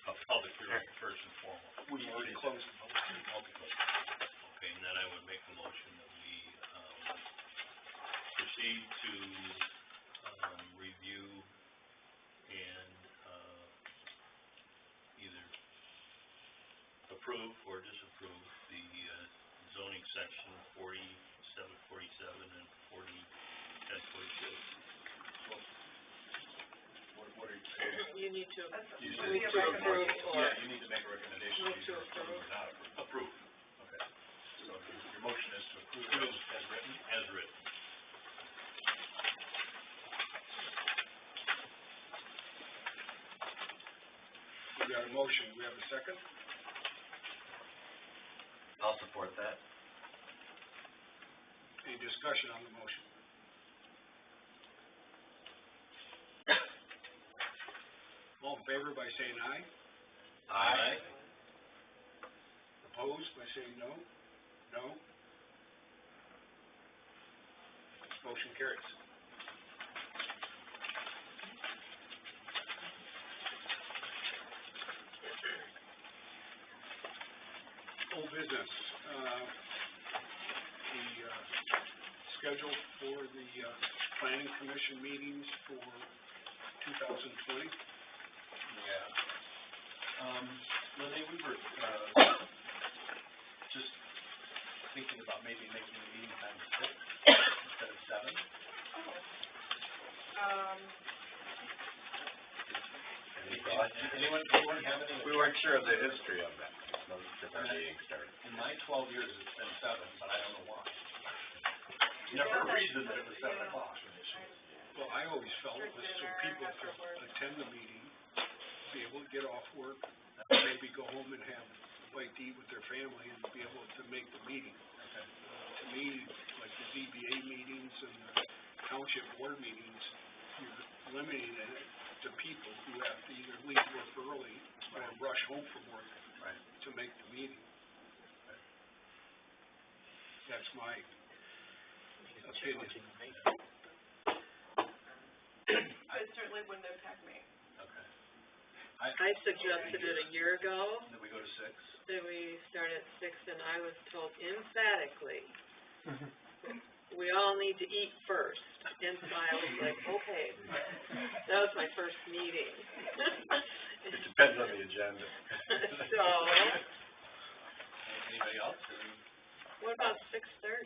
a public hearing first and foremost. We've already closed the motion. Okay, and then I would make a motion that we, proceed to, review and, either approve or disapprove the, zoning section 4747 and 40-1042. What are you saying? You need to, You move said to approve or, Yeah, you need to make a recommendation. Move to either approve. or not approve. Okay. So your motion is to approve as written? As written. We got a motion, we have a second? I'll support that. Any discussion on the motion? All in favor by saying aye? Aye. Opposed by saying no? No? Motion carries. Old business, the, schedule for the, planning commission meetings for 2020. Yeah. Lily, we were, just thinking about maybe making the meeting time 6 instead of 7. Any thoughts? Anyone have any? We weren't sure of the history of that, since our meeting started. In my 12 years, it's been 7, but I don't know why. Never a reason that it was 7 o'clock. Well, I always felt it was so people could attend the meeting, be able to get off work, maybe go home and have a bite to eat with their family and be able to make the meeting. To me, like the ZBA meetings and the township board meetings, you're limiting it to people who have to either leave work early or rush home from work to make the meeting. That's my opinion. It certainly wouldn't impact me. Okay. I suggested it a year ago, Did we go to 6? that we start at 6, and I was told emphatically, we all need to eat first. And so I was like, okay, that was my first meeting. It depends on the agenda. So, Anybody else? What about 6:30?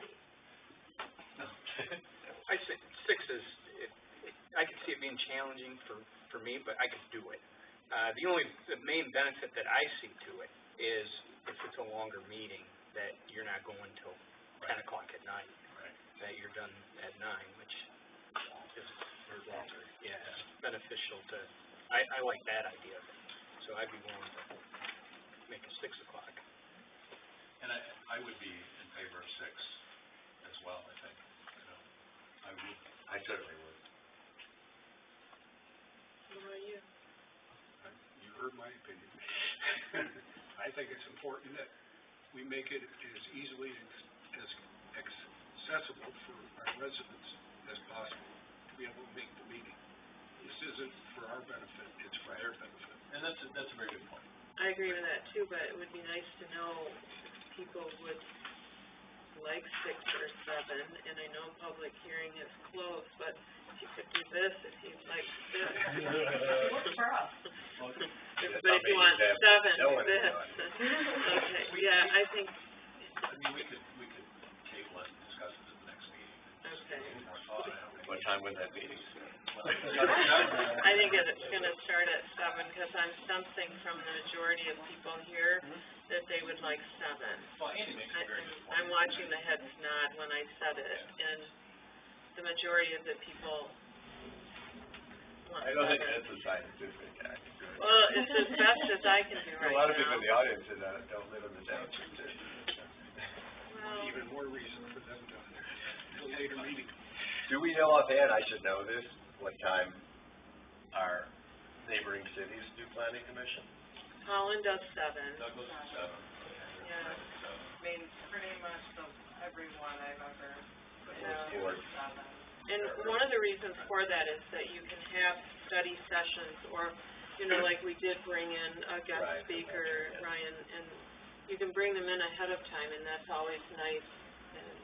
I say six is, I could see it being challenging for me, but I could do it. The main benefit that I see to it is if it's a longer meeting, that you're not going till 10 o'clock at night. Right. That you're done at 9, which is, or longer, yeah, it's beneficial to, I like that idea of it. So I'd be willing to make it 6 o'clock. And I would be in favor of 6 as well, I think, you know. I would. I certainly would. What about you? You heard my opinion. I think it's important that we make it as easily as accessible for our residents as possible to be able to make the meeting. This isn't for our benefit, it's for their benefit. And that's a very good point. I agree with that too, but it would be nice to know if people would like 6 or 7, and I know public hearing is closed, but if you could do this, if you'd like this. It works for us. But if you want 7, this. Okay, yeah, I think, I mean, we could table it and discuss it at the next meeting. okay. More thought, I don't think. What time would that be? I think it's gonna start at 7, because I'm sensing from the majority of people here that they would like 7. Well, Andy makes a very good point. I'm watching the heads nod when I said it, and the majority of the people want 7. I don't think that's a scientific act. Well, it's as best as I can do right now. A lot of people in the audience that don't live in the township too. Well, Even more reason for them to a later meeting. Do we know offhand, I should know this, what time our neighboring cities do planning commission? Holland does 7. Douglas is 7. Yeah. So, I mean, pretty much everyone I've ever, Or 7. And one of the reasons for that is that you can have study sessions, or, you know, like we did bring in a guest Right. speaker, Yeah. Ryan, and you can bring them in ahead of time, and that's always nice, and,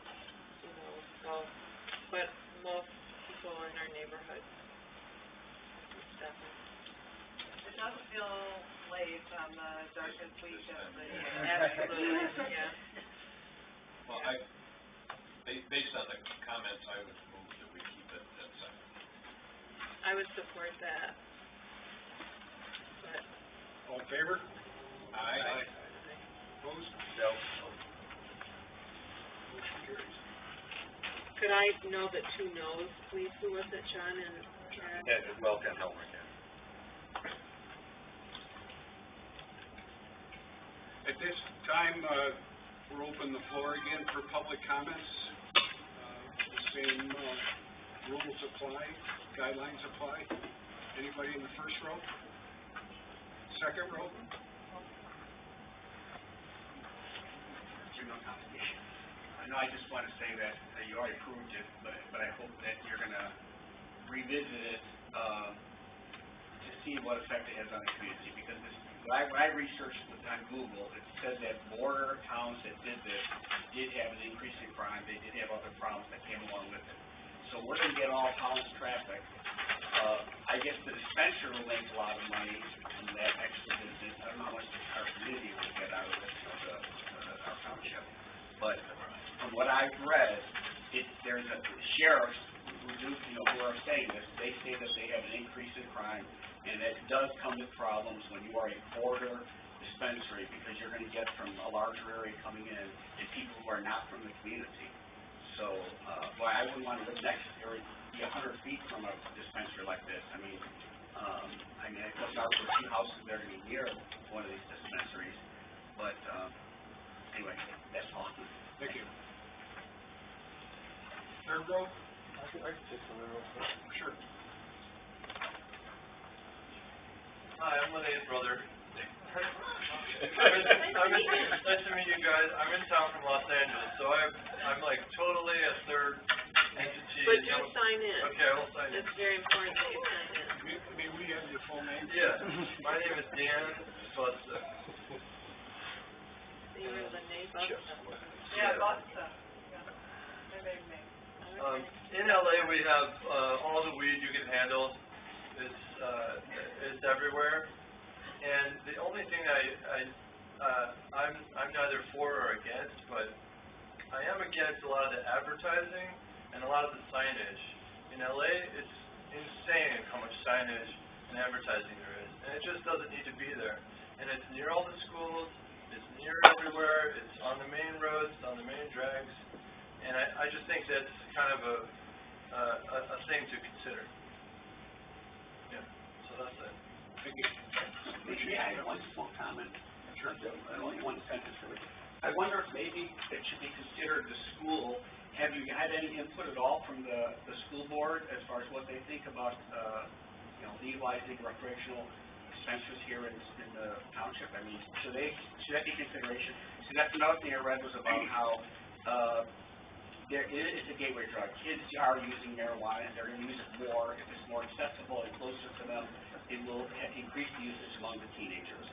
you know, so, but most people in our neighborhood, 7. It does feel late on the darkest week of the year. Absolutely, yeah. well, based on the comments, I would move that we keep it at 7. I would support that. But, All in favor? Aye. Opposed? No. Motion carries. could I know the 2 no's, please? Who was it, John and Karen? Yeah, well, can help with that. At this time, we'll open the floor again for public comments. The same rules apply, guidelines apply. Anybody in the first row? Second row? No competition. No, I just want to say that you already approved it, but I hope that you're gonna revisit it, to see what effect it has on the community, because this, when I researched it on Google, it said that border towns that did this did have an increase in crime, they did have other problems that came along with it. So we're gonna get all towns traffic. I guess the dispenser will make a lot of money from that extra business. I don't know how much our community will get out of it, our township. But from what I've read, there's a sheriffs who are saying this, they say that they have an increase in crime, and it does come to problems when you are a border dispensary, because you're gonna get from a larger area coming in, and people who are not from the community. So, I wouldn't want to live next or be 100 feet from a dispensary like this. I mean, I guess our 2 houses there to be near one of these dispensaries, but, anyway, that's all. Thank you. Third row? I can take some real quick. Sure. Hi, I'm Lene's brother. Nice to meet you guys. I'm in town from Los Angeles, so I'm like totally a third entity. But do sign in. Okay, I will sign in. It's very important that you sign in. May we have your full name? Yeah, my name is Dan Busta. You were Lene Busta. Yeah, Busta. Yeah. My maiden name. In LA, we have all the weed you can handle. It's everywhere. And the only thing I'm neither for or against, but I am against a lot of the advertising and a lot of the signage. In LA, it's insane how much signage and advertising there is, and it just doesn't need to be there. And it's near all the schools, it's near everywhere, it's on the main roads, it's on the main drags, and I just think that's kind of a thing to consider. Yeah, so that's it. Thank you. Yeah, I have one small comment, in terms of, only one sentence really. I wonder if maybe it should be considered the school. Have you had any input at all from the school board as far as what they think about, legalizing recreational dispensaries here in the township? I mean, should that be consideration? So that's another thing I read was about how, it's a gateway drug. Kids are using marijuana, and they're going to use it more. If it's more accessible and closer to them, it will increase the usage among the teenagers.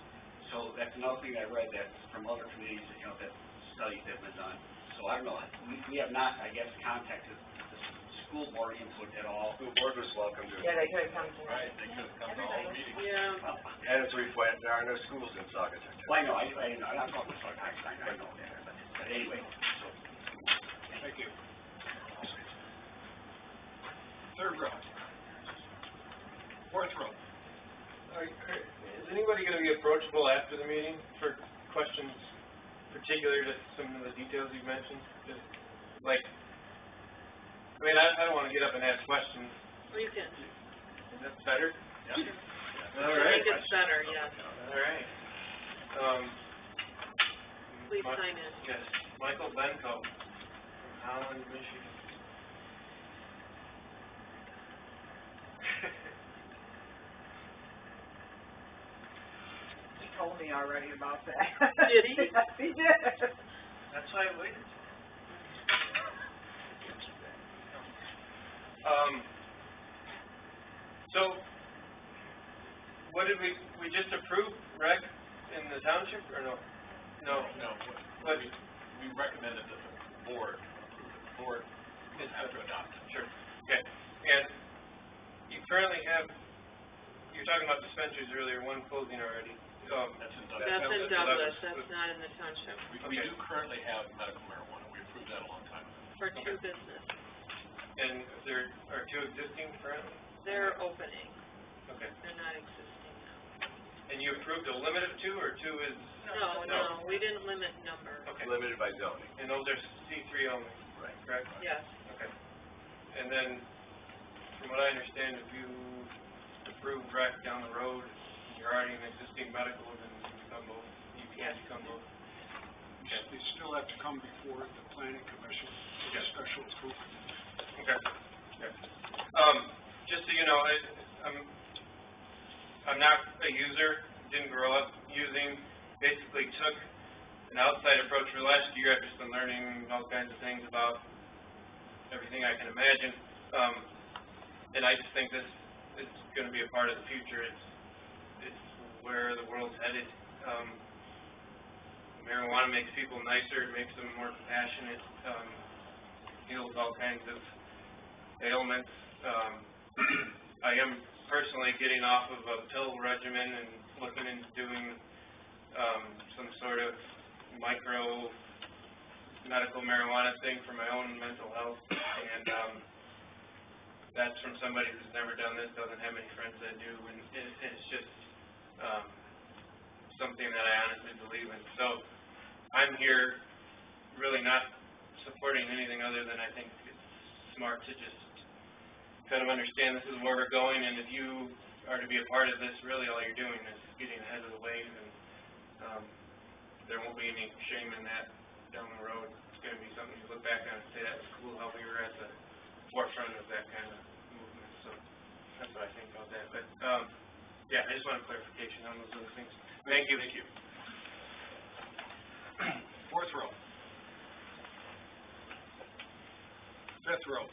So that's another thing I read that's from other communities, that studies that have been done. So I don't know, we have not, I guess, contacted the school board input at all. School board was welcome to. Yeah, they could have come to. Right, they could have come to all the meetings. Yeah. And as we've went, there are no schools in Saugatuck. Well, I know, I'm not talking about, I know that, but anyway, so. Thank you. Third row. Fourth row. Is anybody gonna be approachable after the meeting for questions particular to some of the details you mentioned? Just, like, I don't wanna get up and ask questions. Well, you can. Is that better? Yeah. All I right. think it's better, yes. All right. Please sign in. Yes, Michael Benko from Holland, Michigan. He told me already about that. Did he? Yes, he did. That's why I waited. So, what did we just approved rec in the township, or no? No. No, What? we recommended that the board approve it. The board has to adopt it. Sure, okay. And you currently have, you were talking about dispensaries earlier, one closing already. That's in Douglas. That's in Douglas, that's not in the township. We do currently have medical marijuana. We approved that a long time ago. For two business. And there are two existing currently? They're opening, Okay. they're not existing now. And you approved a limit of two, or two is? No, we didn't limit number. Okay. Limited by zoning. And those are C3 only, Right. correct? Yes. Okay. And then, from what I understand, if you approve rec down the road, you're already an existing medical, then you become both, you can become both. Okay. They still have to come before the planning commission to get special approval. Okay. Okay. Just so you know, I'm not a user, didn't grow up using, basically took an outside approach for the last year. I've just been learning all kinds of things about everything I can imagine. And I just think this is gonna be a part of the future. It's where the world's headed. Marijuana makes people nicer, it makes them more compassionate, heals all kinds of ailments. I am personally getting off of a pill regimen and looking into doing some sort of micro medical marijuana thing for my own mental health, and that's from somebody who's never done this, doesn't have any friends that do, and it's just something that I honestly believe in. So I'm here really not supporting anything other than I think it's smart to just kind of understand this is where we're going, and if you are to be a part of this, really all you're doing is getting ahead of the wave, and there won't be any shame in that down the road. It's going to be something you look back on and say, that was cool how we were at the forefront of that kind of movement. So that's what I think about that. But yeah, I just want clarification on those other things. Thank you. Thank you. Fourth row. Fifth row.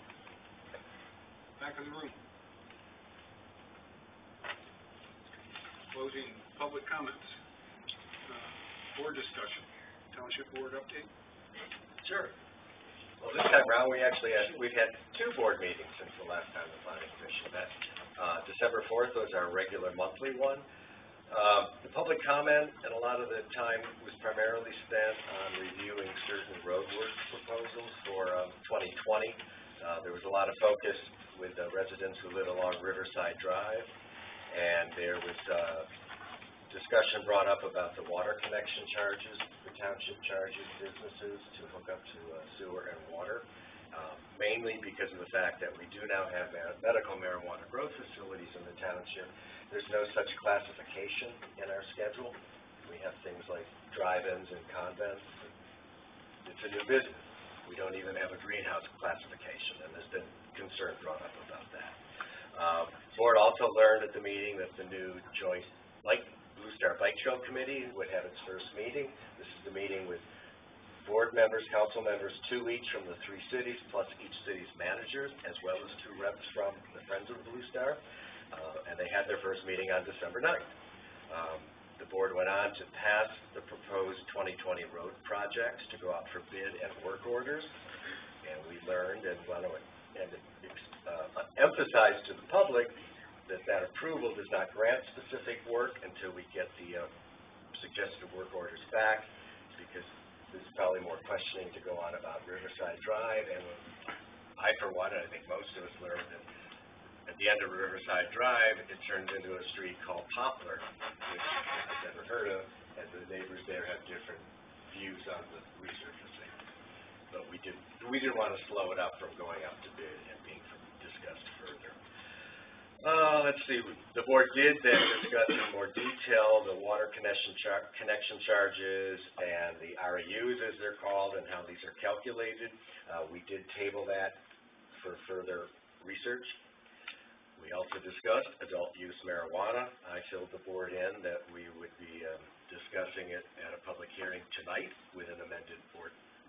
Back of the room. Closing public comments. Board discussion. Township board update. Sure. Well, this time around, we've had two board meetings since the last time the planning commission met. December 4th was our regular monthly one. The public comment and a lot of the time was primarily spent on reviewing certain roadwork proposals for 2020. There was a lot of focus with residents who live along Riverside Drive, and there was discussion brought up about the water connection charges. The township charges businesses to hook up to sewer and water, mainly because of the fact that we do now have medical marijuana growth facilities in the township. There's no such classification in our schedule. We have things like drive-ins and convents. It's a new business. We don't even have a greenhouse classification, and there's been concern brought up about that. Board also learned at the meeting that the new joint Blue Star Bike Trail Committee would have its first meeting. This is the meeting with board members, council members, 2 each from the 3 cities, plus each city's managers, as well as 2 reps from the Friends of Blue Star. And they had their first meeting on December 9th. The board went on to pass the proposed 2020 road projects to go out for bid and work orders. And we learned and want to emphasize to the public that approval does not grant specific work until we get the suggested work orders back, because there's probably more questioning to go on about Riverside Drive. And I, for one, and I think most of us learned that at the end of Riverside Drive, it turns into a street called Poplar, which I've never heard of, and the neighbors there have different views on the resurfacing. But we didn't want to slow it up from going out to bid and being discussed further. Let's see, the board did then discuss in more detail the water connection charges and the REUs, as they're called, and how these are calculated. We did table that for further research. We also discussed adult use marijuana. I filled the board in that we would be discussing it at a public hearing tonight with an amended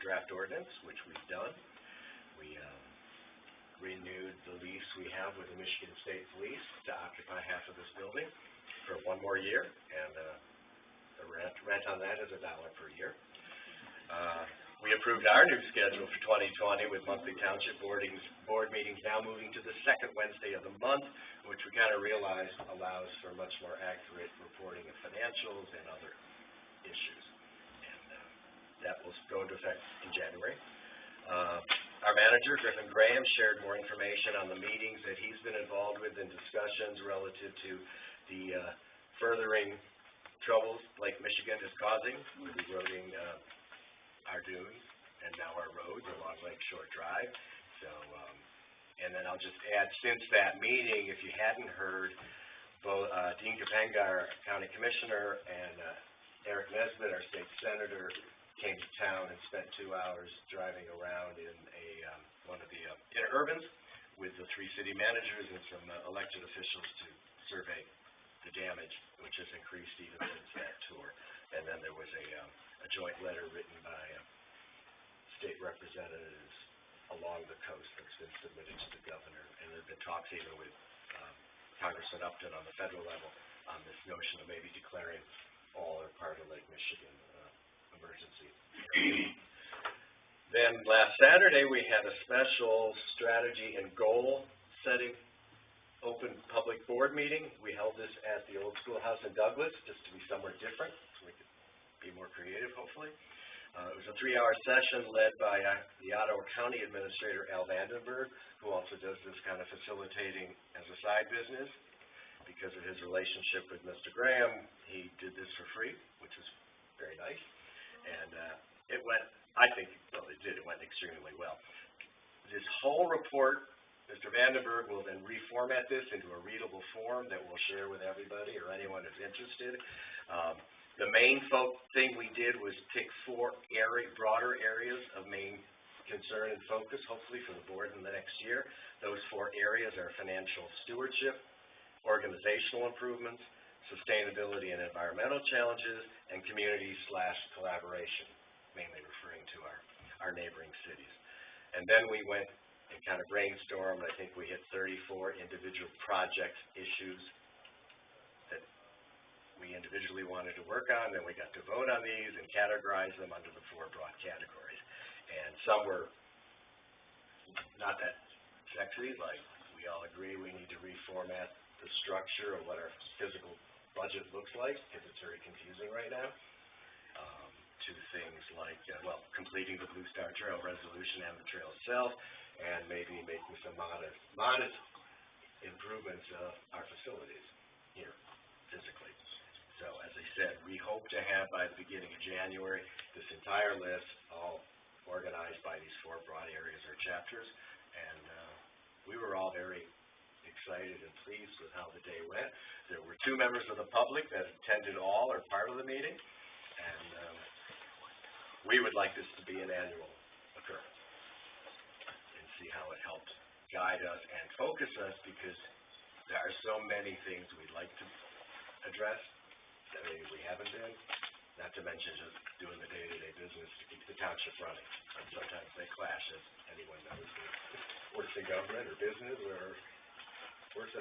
draft ordinance, which we've done. We renewed the lease we have with the Michigan State Police to occupy half of this building for 1 more year, and the rent on that is $1 per year. We approved our new schedule for 2020 with monthly township board meetings now moving to the 2nd Wednesday of the month, which we kind of realized allows for much more accurate reporting of financials and other issues. And that will go into effect in January. Our manager, Griffin Graham, shared more information on the meetings that he's been involved with in discussions relative to the furthering troubles Lake Michigan is causing with eroding our dunes and now our roads along Lake Shore Drive. So, and then I'll just add, since that meeting, if you hadn't heard, both Dean Kapenga, our county commissioner, and Eric Nesbitt, our state senator, came to town and spent 2 hours driving around in one of the interurbans with the 3 city managers and some elected officials to survey the damage, which has increased even since that tour. And then there was a joint letter written by state representatives along the coast that's been submitted to the governor. And there have been talks even with Congressman Upton on the federal level on this notion of maybe declaring all or part of Lake Michigan emergency. Then last Saturday, we had a special strategy and goal setting open public board meeting. We held this at the old schoolhouse in Douglas, just to be somewhere different, so we could be more creative, hopefully. It was a 3-hour session led by the Ottawa County Administrator, Al Vandenberg, who also does this kind of facilitating as a side business. Because of his relationship with Mr. Graham, he did this for free, which was very nice. And it went, I think, well, it went extremely well. This whole report, Mr. Vandenberg will then reformat this into a readable form that we'll share with everybody or anyone who's interested. The main thing we did was pick 4 broader areas of main concern and focus, hopefully for the board in the next year. Those 4 areas are financial stewardship, organizational improvements, sustainability and environmental challenges, and community/collaboration, mainly referring to our neighboring cities. And then we went and kind of brainstormed. I think we hit 34 individual project issues that we individually wanted to work on. Then we got to vote on these and categorize them under the 4 broad categories. And some were not that sexy, like we all agree we need to reformat the structure of what our physical budget looks like, because it's very confusing right now. To things like, completing the Blue Star Trail resolution and the trail itself, and maybe making some modest improvements of our facilities here, physically. So, as I said, we hope to have by the beginning of January, this entire list all organized by these 4 broad areas or chapters, and, we were all very excited and pleased with how the day went. There were 2 members of the public that attended all or part of the meeting, and, we would like this to be an annual occurrence and see how it helps guide us and focus us, because there are so many things we'd like to address that maybe we haven't been, not to mention just doing the day-to-day business to keep the township running. And sometimes they clash, as anyone knows, who works in government or business or works